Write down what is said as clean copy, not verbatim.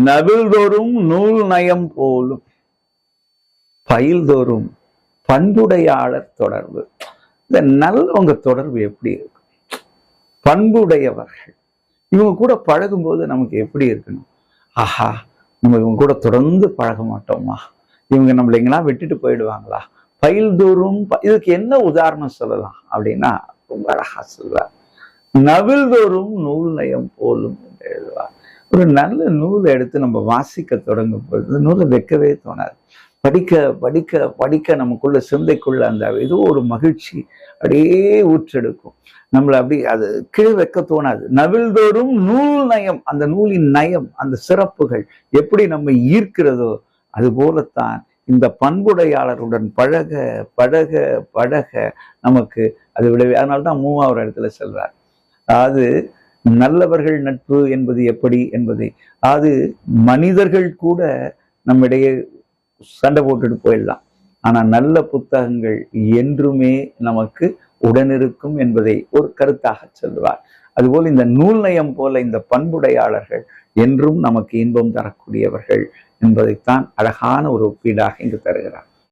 நவில்தோறும் நூல் நயம் போலும் பயில்தோறும் பண்புடையாளர் தொடர்பு. இந்த நல்லவங்க தொடர்பு எப்படி இருக்கும்? பண்புடையவர்கள். இவங்க கூட பழகும்போது நமக்கு எப்படி இருக்கணும்? ஆஹா, நம்ம இவங்க கூட தொடர்ந்து பழக மாட்டோமா? இவங்க நம்மளை எங்கெல்லாம் விட்டுட்டு போயிடுவாங்களா? பயில்தோறும் இதுக்கு என்ன உதாரணம் சொல்லலாம் அப்படின்னா ரொம்ப அழகா சொல்வார். நவில்தோறும் நூல் நயம் போலும் என்று எழுதுவார். ஒரு நல்ல நூலை எடுத்து நம்ம வாசிக்க தொடங்கும் பொழுது நூலை வைக்கவே தோணாது. படிக்க படிக்க படிக்க நமக்குள்ள சிந்தைக்குள்ள அந்த ஏதோ ஒரு மகிழ்ச்சி அப்படியே ஊற்றெடுக்கும். நம்மளை அப்படி அது கீழ் வைக்க தோணாது. நவில்தோறும் நூல் நயம், அந்த நூலின் நயம், அந்த சிறப்புகள் எப்படி நம்ம ஈர்க்கிறதோ அது போலத்தான் இந்த பண்புடையாளருடன் பழக பழக பழக நமக்கு அது விளைவு. அதனால்தான் மூவாவது இடத்துல சொல்றார், அதாவது நல்லவர்கள் நட்பு என்பது எப்படி என்பதை, அது மனிதர்கள் கூட நம்மிடையே சண்டை போட்டுட்டு போயிடலாம், ஆனா நல்ல புத்தகங்கள் என்றுமே நமக்கு உடனிருக்கும் என்பதை ஒரு கருத்தாக சொல்லுவார். அதுபோல் இந்த நூல் நயம் போல இந்த பண்புடையாளர்கள் என்றும் நமக்கு இன்பம் தரக்கூடியவர்கள் என்பதைத்தான் அழகான ஒரு ஒப்பீடாக இங்கு தருகிறார்.